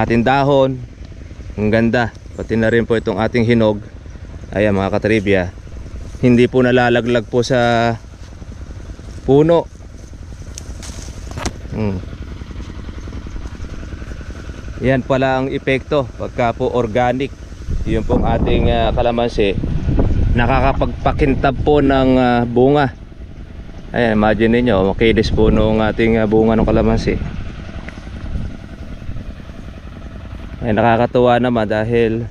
ating dahon. Ang ganda. Pati na rin po itong ating hinog. Ayan mga katribya, hindi po nalalaglag po sa puno. Yan pala ang epekto pagka po organic. Yun pong ating kalamansi, nakakapagpakintab po ng bunga. Ayan, imagine ninyo, makilis po nung ating bunga ng kalamansi. Ayan, nakakatuwa naman dahil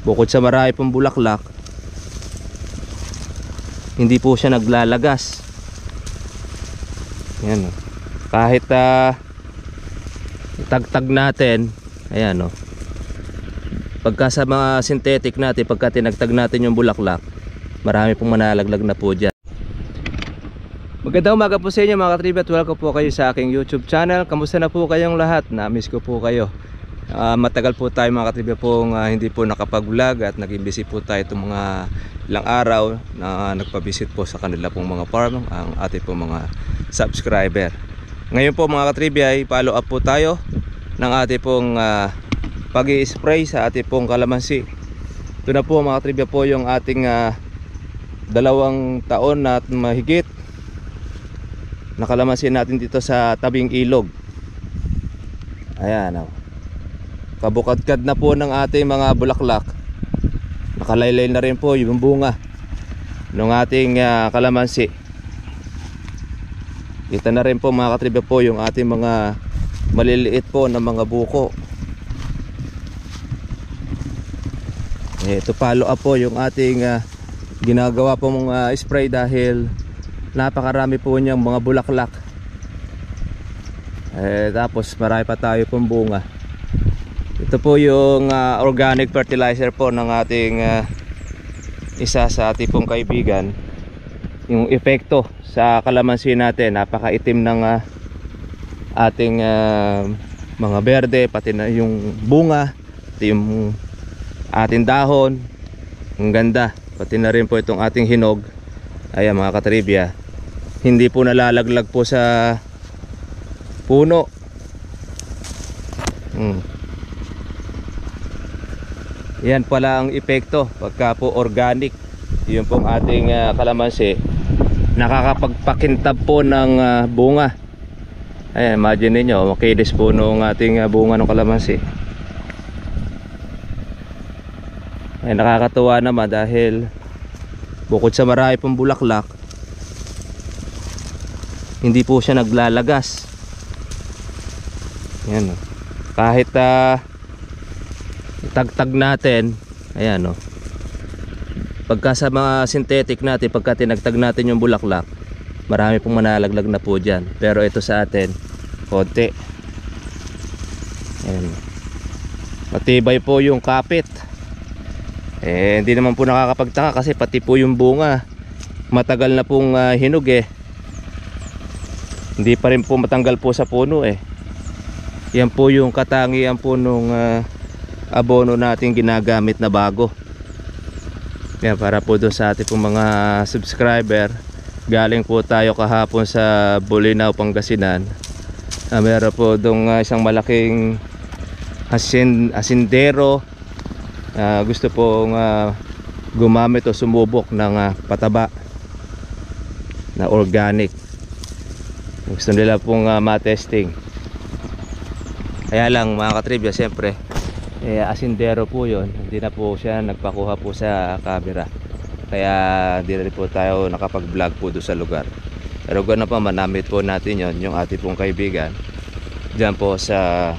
bukod sa marami pong bulaklak, hindi po siya naglalagas. Ayan, kahit tagtag natin, ayan o, pagka sa mga synthetic natin, pagka tinagtag natin yung bulaklak, marami pong manalaglag na po dyan. Magandang umaga po sa inyo mga katribya at welcome po kayo sa aking YouTube channel. Kamusta na po kayong lahat? Na-miss ko po kayo. Matagal po tayo mga katribya pong hindi po nakapag-vlog at naging busy po tayo itong mga ilang araw na nagpa-visit po sa kanila pong mga farm, ang ating pong mga subscriber. Ngayon po mga katribya ay follow up po tayo ng ating pong pag-i-spray sa ating pong kalamansi. Ito na po mga katribya po yung ating 2 taon na mahigit na kalamansi natin dito sa tabing ilog. Ayan o, kabukadkad na po ng ating mga bulaklak. Nakalaylay na rin po yung bunga ng ating kalamansi. Kita na rin po mga katribya po yung ating mga maliliit po na mga buko. Ito follow up po yung ating ginagawa po mga spray dahil napakarami po niyang mga bulaklak. Tapos marami pa tayo pong bunga. Ito po yung organic fertilizer po ng ating isa sa ating pong kaibigan. Yung epekto sa kalamansi natin, napakaitim ng ating mga berde, pati na yung bunga, pati yung ating dahon. Ang ganda. Pati na rin po itong ating hinog. Ayan mga katribya, hindi po nalalaglag po sa puno. Yan pala ang epekto pagka po organic. Yun pong ating kalamansi, nakakapagpakintab po ng bunga. Ayan, imagine ninyo, makilis po nung ating bunga ng kalamansi. Ayan, nakakatuwa naman dahil bukod sa marami pong bulaklak, hindi po siya naglalagas. Ayan o, kahit tagtag natin, ayan o, pagka sa mga synthetic natin, pagka tinagtag natin yung bulaklak, marami pong manalaglag na po dyan. Pero ito sa atin, konti. Ayan, matibay po yung kapit. Hindi naman po nakakapagtaka kasi pati po yung bunga matagal na pong hinog hindi pa rin po matanggal po sa puno Yan po yung katangian po nung abono natin ginagamit na bago. Yan, para po doon sa ating pong mga subscriber, galing po tayo kahapon sa Bolinao, Pangasinan. Meron po doon isang malaking asindero. Gusto pong gumamit o sumubok ng pataba na organic. Gusto nila pong matesting. Kaya lang mga katribya, siyempre asindero po yun, hindi na po siya nagpakuha po sa camera, kaya hindi na rin po tayo nakapag vlog po doon sa lugar. Pero ganoon pa, manamit po natin yon, yung ating pong kaibigan dyan po sa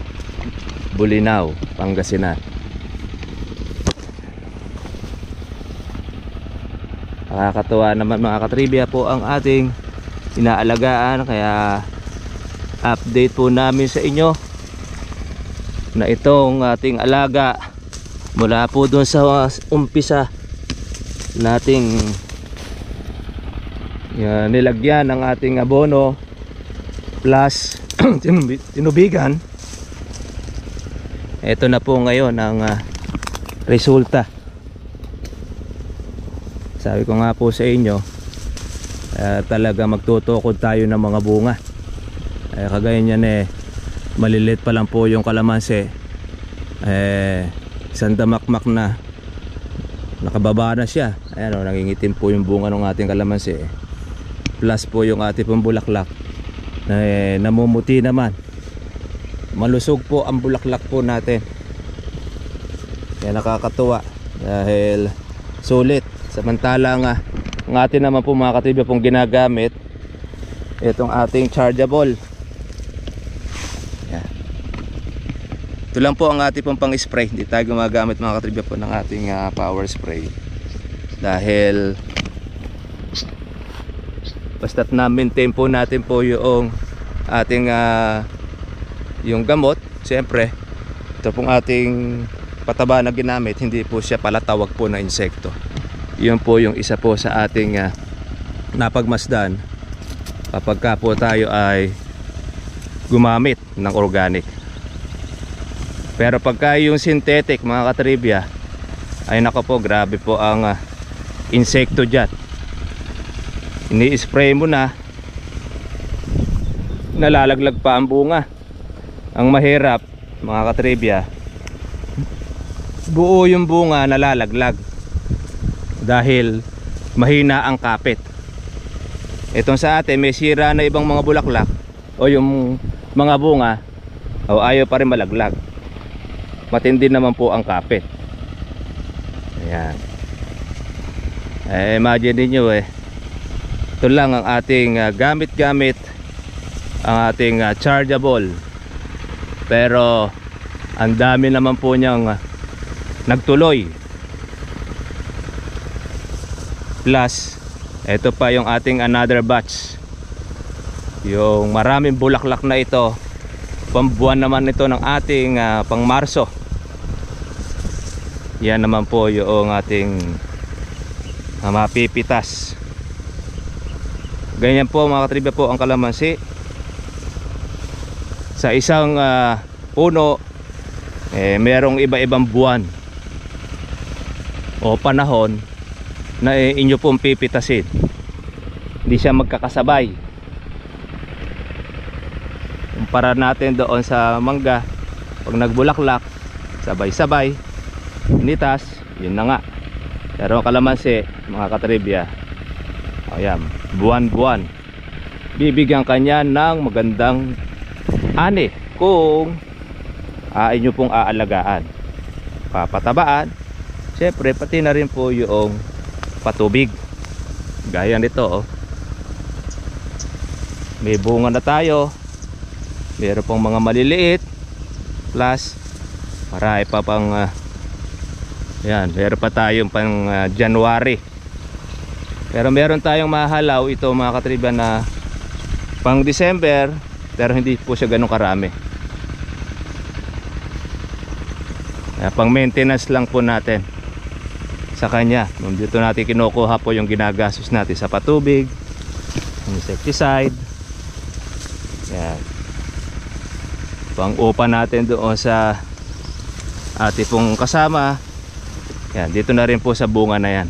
Bolinao, Pangasinan. Nakakatuwa naman mga katribya po ang ating inaalagaan, kaya update po namin sa inyo na itong ating alaga mula po dun sa umpisa nating nilagyan ng ating abono plus tinubigan. Ito na po ngayon ang resulta. Sabi ko nga po sa inyo, talaga magtutukod tayo ng mga bunga. Kagaya niyan maliliit pa lang po yung kalamansi, isang damakmak na nakababa na siya. Ayan o, nangingitim po yung bunga ng ating kalamansi. Plus po yung ating pong bulaklak na namumuti naman. Malusog po ang bulaklak po natin. Kaya nakakatuwa dahil sulit. Samantalang ang atin naman po mga katribya pong ginagamit itong ating chargeable. Yan. Ito lang po ang ating pong pang spray. Hindi tayo gumagamit mga katribya po ng ating power spray dahil basta't na-maintain po natin po yung ating yung gamot. Siyempre ito pong ating pataba na ginamit, hindi po siya palatawag po na insekto. Yun po yung isa po sa ating napagmasdan kapag ka po tayo ay gumamit ng organic. Pero pagka yung synthetic mga katribya, ay nako po, grabe po ang insekto dyan. Ini-spray mo na, nalalaglag pa ang bunga. Ang mahirap mga katribya, buo yung bunga nalalaglag dahil mahina ang kapit. Itong sa atin may sira na ibang mga bulaklak o yung mga bunga o ayaw pa rin malaglag. Matindi naman po ang kapit. Ayan. Imagine niyo ito lang ang ating gamit-gamit, ang ating chargeable. Pero ang dami naman po niyang nagtuloy. Plus ito pa yung ating another batch, yung maraming bulaklak na ito. Pambuwan naman ito ng ating pang Marso. Yan naman po yung ating mapipitas. Ganyan po mga katribya po ang kalamansi. Sa isang puno merong iba-ibang buwan o panahon na inyo pong pipitasin. Hindi siya magkakasabay. Kumpara natin doon sa mangga, pag nagbulaklak sabay-sabay nitas, yun na nga. Pero kalamansi mga katribya, ayan, buwan-buwan bibigyan kanya ng magandang ani kung inyo pong aalagaan, papatabaan. Siyempre pati na rin po yung patubig. Gaya nito may bunga na tayo, meron pong mga maliliit, plus marami pa pang yan, meron pa tayong pang January. Pero meron tayong mahalaw ito mga katribya na pang December, pero hindi po siya ganun karami. Pang maintenance lang po natin sa kanya. Dito natin kinukuha po yung ginagastos natin sa patubig, insecticide. Yan. Pang upa natin doon sa ating pong kasama. Yan, dito na rin po sa bunga na yan.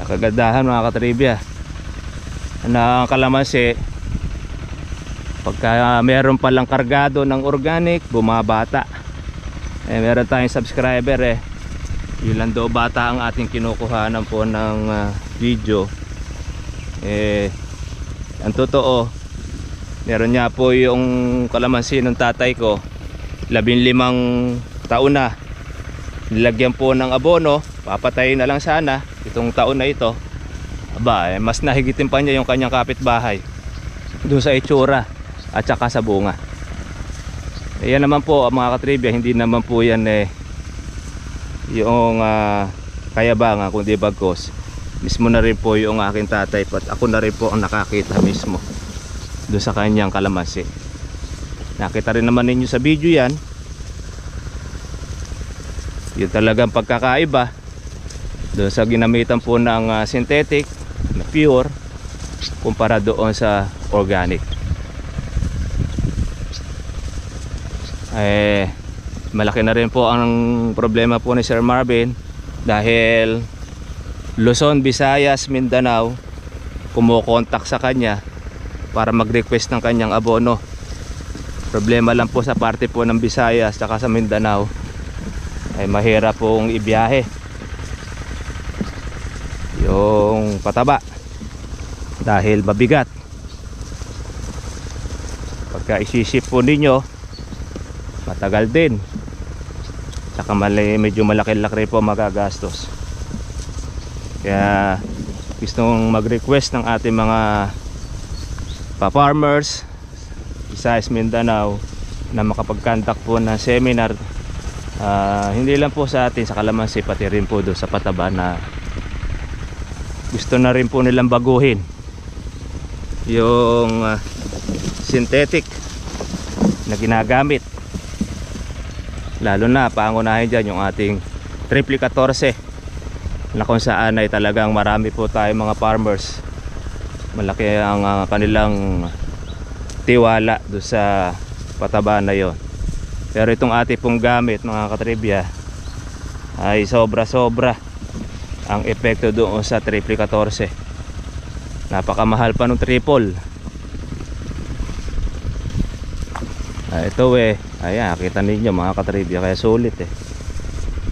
Nakagandahan mga katribya na kalamansi, pagka meron palang kargado ng organic, bumabata. Meron tayong subscriber yun lang daw bata ang ating kinukuhanan po ng video. Ang totoo, meron niya po yung kalamansi ng tatay ko, 15 taon na. Nilagyan po ng abono, papatayin na lang sana itong taon na ito. Aba, mas nahigitin pa niya yung kanyang kapitbahay doon sa itsura at saka sa bunga. Yan naman po mga katribya, hindi naman po yan yung kayabangan, kundi bagkos mismo na rin po yung aking tatay, at ako na rin po ang nakakita mismo doon sa kanyang kalamansi. Nakita rin naman ninyo sa video yan, yun talagang pagkakaiba doon sa ginamitan po ng synthetic na pure kumpara doon sa organic. Malaki na rin po ang problema po ni Sir Marvin dahil Luzon, Visayas, Mindanao kumukontak sa kanya para mag-request ng kanyang abono. Problema lang po sa parte po ng Visayas at sa Mindanao ay mahirap pong ibiyahe yung pataba dahil mabigat. Pagka isisip po ninyo, matagal din, saka medyo malaki-laki po magagastos. Kaya gustong mag-request ng ating mga pa-farmers Visayas, Mindanao na makapag-contact po ng seminar, hindi lang po sa atin sa kalamansi, pati rin po doon sa pataba na gusto na rin po nilang baguhin yung synthetic na ginagamit. Lalo na pangunahin dyan yung ating Triple 14 na kung saan ay talagang marami po tayong mga farmers, malaki ang kanilang tiwala do sa pataba na yon. Pero itong ating pong gamit mga katribya ay sobra ang epekto doon sa Triple 14. Napakamahal pa nung triple. Ito ayan, kita ninyo mga katribya, kaya sulit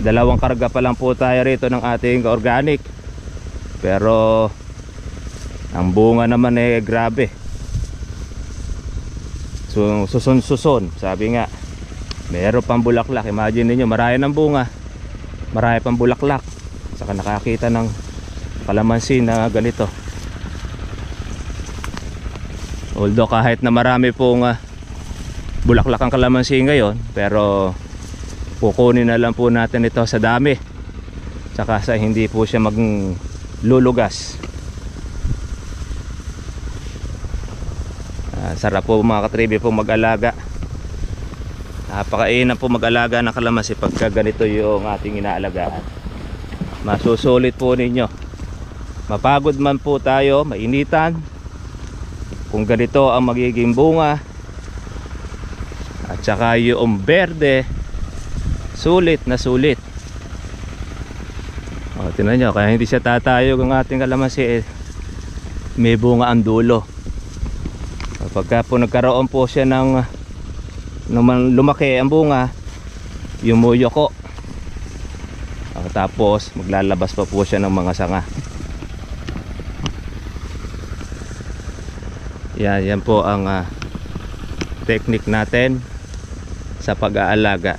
Dalawang karga pa lang po tayo rito ng ating organic, pero ang bunga naman grabe. So, suson, sabi nga, meron pang bulaklak. Imagine niyo, marami ng bunga, marami pang bulaklak, saka nakakita ng kalamansi na ganito. Although kahit na marami pong bulaklak ang kalamansi ngayon, pero kukunin na lang po natin ito sa dami, saka sa hindi po siya maglulugas. Sarap po mga katribi po mag-alaga. Napakainam po mag-alaga ng kalamansi pagka ganito yung ating inaalagaan. Masusulit po ninyo. Mapagod man po tayo, mainitan, kung ganito ang magiging bunga at saka yung berde, sulit na sulit. Tingnan nyo, kaya hindi siya tatayog ang ating kalamansi, may bunga ang dulo. Pagka po nagkaroon po siya ng lumaki ang bunga, yumuyo ko, tapos maglalabas pa po siya ng mga sanga. Yan po ang technique natin sa pag-aalaga.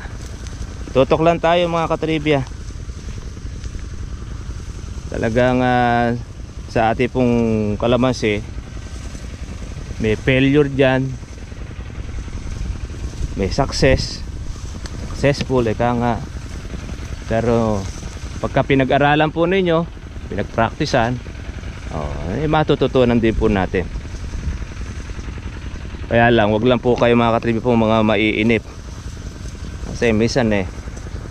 Tutok lang tayo mga katribya. Talagang sa ating pong kalamansi, may failure dyan, may successful, nga. Pero pagka pinag-aralan po ninyo, pinag-practicean, matututunan din po natin. Kaya lang, wag lang po kayo mga katribi po mga maiinip, kasi minsan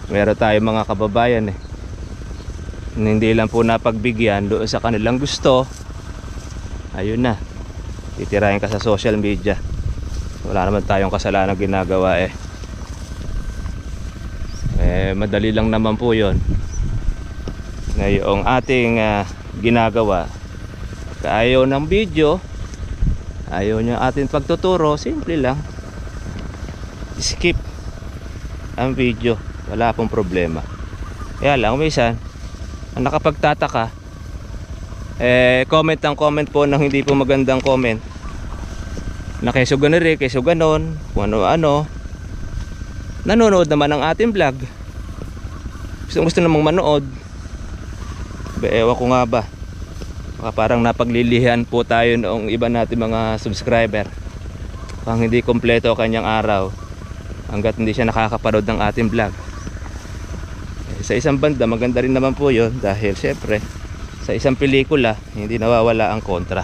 meron tayong mga kababayan hindi lang po napagbigyan doon sa kanilang gusto, ayun na, titirahin ka sa social media. Wala naman tayong kasalanan ginagawa madali lang naman po yon na yung ating ginagawa. Ayaw ng video, ayaw nyo ating pagtuturo, simple lang, skip ang video, wala pong problema. Kaya lang minsan ang nakapagtataka, comment ang comment po ng hindi po magandang comment, na keso ganun keso ganon, kung ano-ano. Nanonood naman ang ating vlog, gusto namang manood, ewan ko nga ba, baka parang napaglilihan po tayo noong iba natin mga subscriber, pang hindi kompleto kanyang araw hanggat hindi siya nakakapanood ng ating vlog. Sa isang banda maganda rin naman po yun, dahil syempre sa isang pelikula hindi nawawala ang kontra.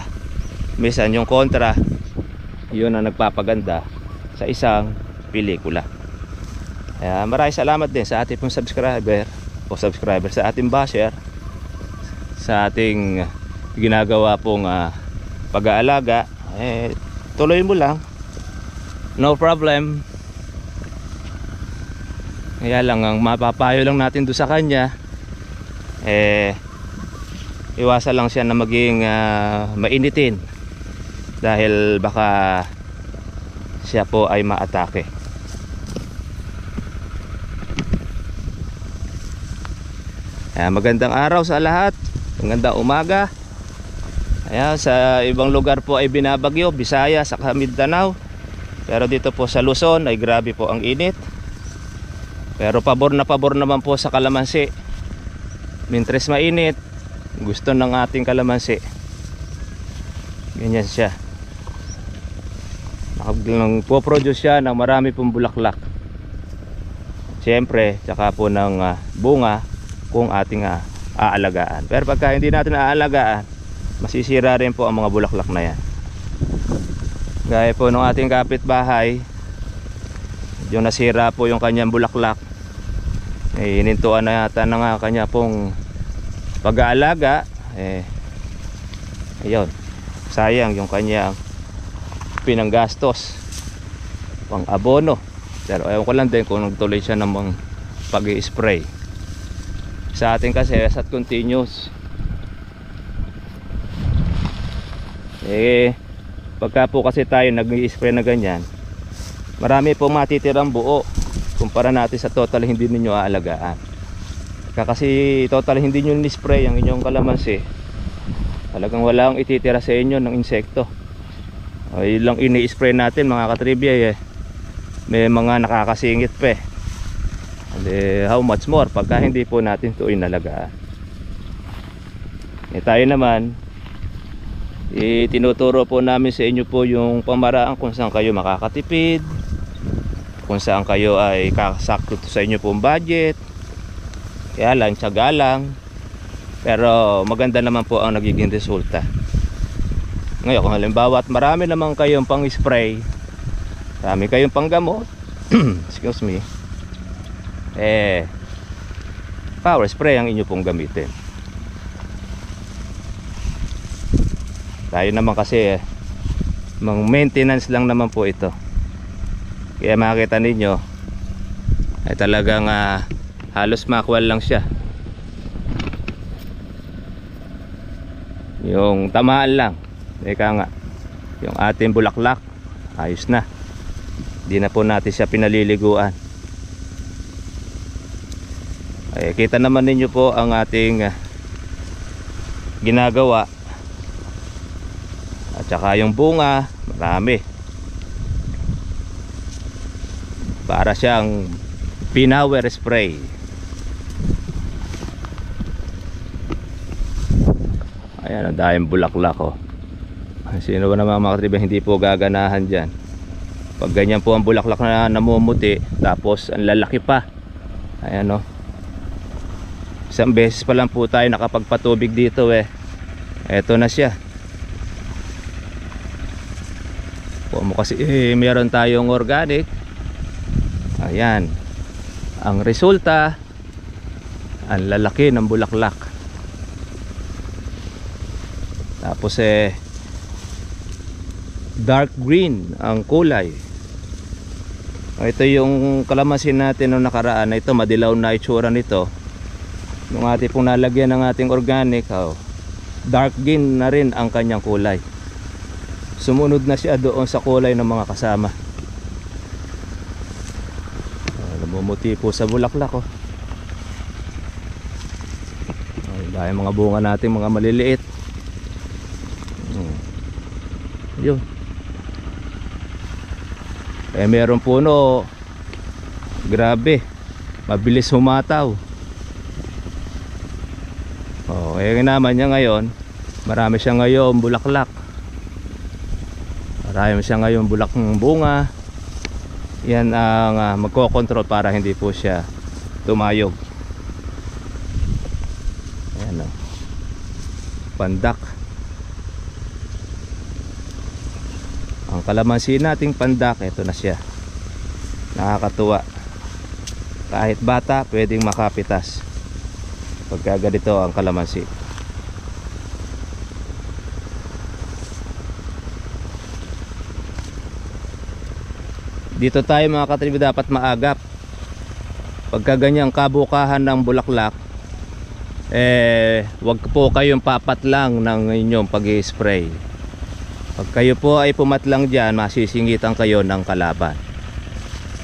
Minsan yung kontra yun ang nagpapaganda sa isang pelikula. Kaya maraming salamat din sa ating pong subscriber sa ating basher, sa ating ginagawa pong pag-aalaga. Tuloy mo lang, no problem. Kaya lang ang mapapayo lang natin doon sa kanya, iwasan lang siya na maging mainitin, dahil baka siya po ay maatake. Magandang araw sa lahat, magandang umaga. Ayan, sa ibang lugar po ay binabagyo, Bisaya, saka Mindanao. Pero dito po sa Luzon ay grabe po ang init. Pero pabor na pabor naman po sa kalamansi. Mintres mainit, gusto ng ating kalamansi. Ganyan siya. Nagpo-produce siya ng marami pong bulaklak. Siyempre, tsaka po ng bunga kung ating aalagaan. Pero pagka hindi natin aalagaan, masisira rin po ang mga bulaklak na yan. Gaya po ng ating kapitbahay, yung nasira po yung kanyang bulaklak, hinintuan na yata ng kanya pong pag-aalaga. Ayun, sayang yung kanyang pinanggastos pang abono. Pero ayaw ko lang din kung nagtuloy siya ng pag-i-spray. Sa atin kasi at continuous, pagka po kasi tayo nag-i-spray na ganyan, marami po matitirang buo kumpara natin sa total hindi ninyo aalagaan. Kasi total hindi nyo ni-spray ang inyong kalamansi, talagang walang ititira sa inyo ng insekto. Yun lang ini-spray natin mga katribya. May mga nakakasingit pa how much more pagka hindi po natin ito inalagaan. Tayo naman, tinuturo po namin sa inyo po yung pamaraan kung saan kayo makakatipid, kung saan kayo ay kakasakto sa inyo pong budget. Kaya lang, tiyaga lang, pero maganda naman po ang nagiging resulta. Ngayon kung halimbawa at marami naman kayong pang spray, marami kayong pang gamot excuse me, power spray ang inyo pong gamitin. Tayo naman kasi mang maintenance lang naman po ito. Kaya makikita ninyo ay talagang halos makwal lang siya. Yung tamaan lang, eka nga, yung ating bulaklak ayos na, di na po natin siya pinaliliguan. Kita naman ninyo po ang ating ginagawa. At saka yung bunga, marami. Para siyang pinower spray. Ayan, ang daming bulaklak Sino ba naman mga katriba hindi po gaganahan dyan? Pag ganyan po ang bulaklak na namumuti, tapos ang lalaki pa. Ayan isang beses pa lang po tayo nakapagpatubig dito Eto na siya. Kasi meron tayong organic. Ayan, ang resulta, ang lalaki ng bulaklak. Tapos dark green ang kulay. Ito yung kalamansi natin nung nakaraan. Ito madilaw na itsura nito. Nung ating pong nalagyan ng ating organic, dark green na rin ang kanyang kulay. Sumunod na siya doon sa kulay ng mga kasama. Namumuti po sa bulaklak dahil mga bunga natin mga maliliit. Yun. Meron puno, grabe, mabilis humataw. Naman niya ngayon, marami siya ngayon bulaklak. Marami siya ngayon bulaklak bunga. Yan ang magkocontrol para hindi po siya tumayog. Ayan pandak. Ang kalamansi nating pandak, ito na siya. Nakakatuwa. Kahit bata pwedeng makapitas pagka ganito ang kalamansi. Dito tayo mga katribo dapat maagap. Pagka ganyang kabukahan ng bulaklak, wag po kayong papat lang ng inyong pag-i-spray. Pag kayo po ay pumatlang dyan, masisingitan kayo ng kalaban.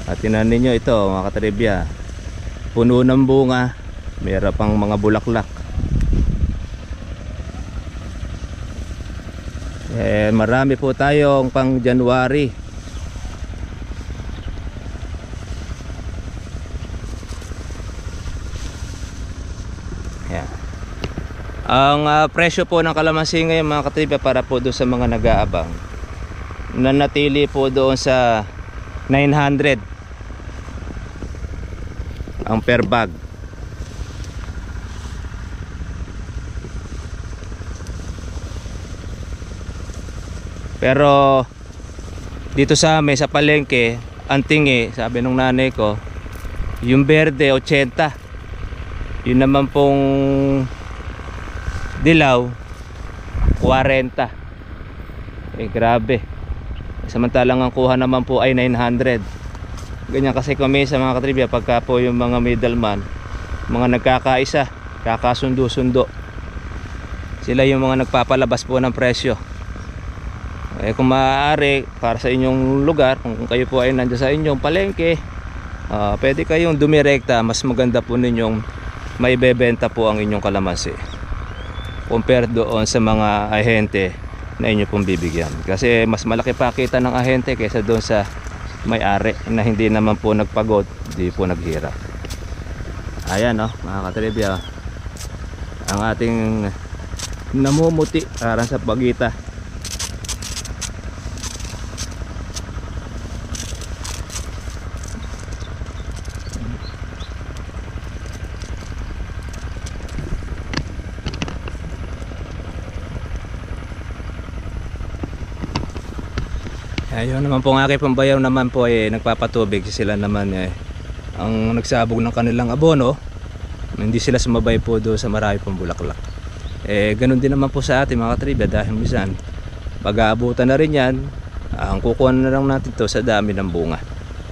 At tinan ninyo ito mga katribya, puno ng bunga, mayroon pang mga bulaklak. Marami po tayong pang January. Yan. Ang presyo po ng kalamansi ngayon mga katribya, para po doon sa mga nag-aabang, nanatili po doon sa 900 ang per bag. Pero dito sa amin sa palengke, ang tingi, sabi nung nanay ko, yung berde 80, yun naman pong dilaw 40. Grabe. Samantalang ang kuha naman po ay 900. Ganyan kasi kami sa mga katribya, pagka po yung mga middleman, mga nagkakaisa, kakasundo-sundo, sila yung mga nagpapalabas po ng presyo. Kung maaari, para sa inyong lugar, kung kayo po ay nandiyan sa inyong palengke, pwede kayong dumirekta. Mas maganda po ninyong maibebenta po ang inyong kalamansi compare doon sa mga ahente na inyo pong bibigyan. Kasi mas malaki pa kita ng ahente kaysa doon sa may-ari na hindi naman po nagpagod, hindi po naghirap. Ayan mga katribya, ang ating namumuti parang sa pagita. Ayun naman po ang aking pambayaw naman po ay nagpapatubig. Sila naman ang nagsabog ng kanilang abono, hindi sila sumabay po doon sa marami pong bulaklak. Ganun din naman po sa ating mga katribya, dahil minsan pag-aabutan na rin yan, ang kukuha na lang natin to sa dami ng bunga.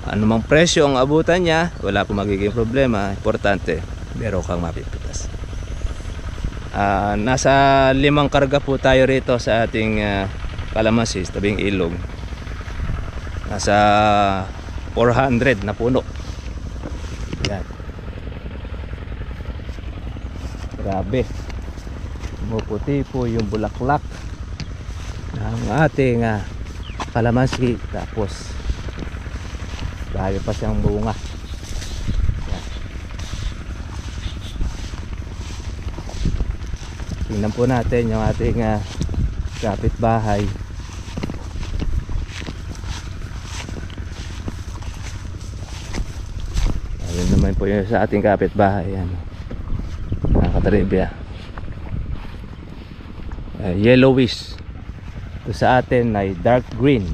Ano mang presyo ang abutan niya, wala po magiging problema. Importante, meron kang mapipitas. Nasa 5 karga po tayo rito sa ating kalamansi, tabing ilog. Nasa 400 na puno. Yan. Grabe. Pumuputi po yung bulaklak ng ating kalamansi. Tapos dahil pa siyang bunga. Yan. Tingnan po natin yung ating kapitbahay. Ayun naman po yun sa ating kapitbahay. Yan, mga katribya, yellowish. Ito sa atin ay dark green.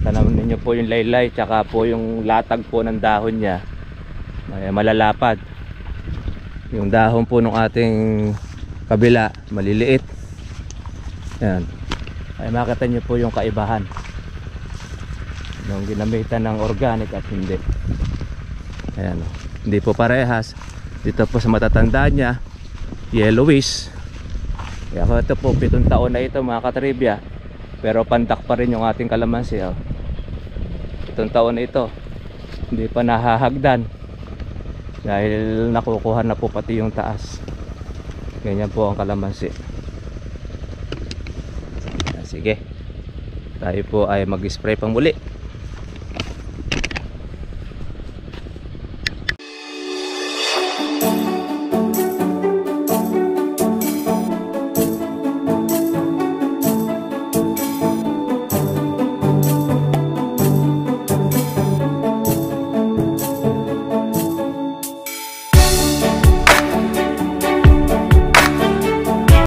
Tanaman ninyo po yung laylay, tsaka po yung latag po ng dahon niya, malalapad. Yung dahon po ng ating kabila maliliit. Yan, ay makita nyo po yung kaibahan nung ginamitan ng organic at hindi. Ayan, hindi po parehas. Dito po sa matatanda niya, yellowish. Kaya ito po 7 taon na ito mga katribya, pero pandak pa rin yung ating kalamansi. 7 taon na ito, hindi pa nahahagdan dahil nakukuha na po pati yung taas. Ganyan po ang kalamansi. Sige, tayo po ay mag-spray pang muli.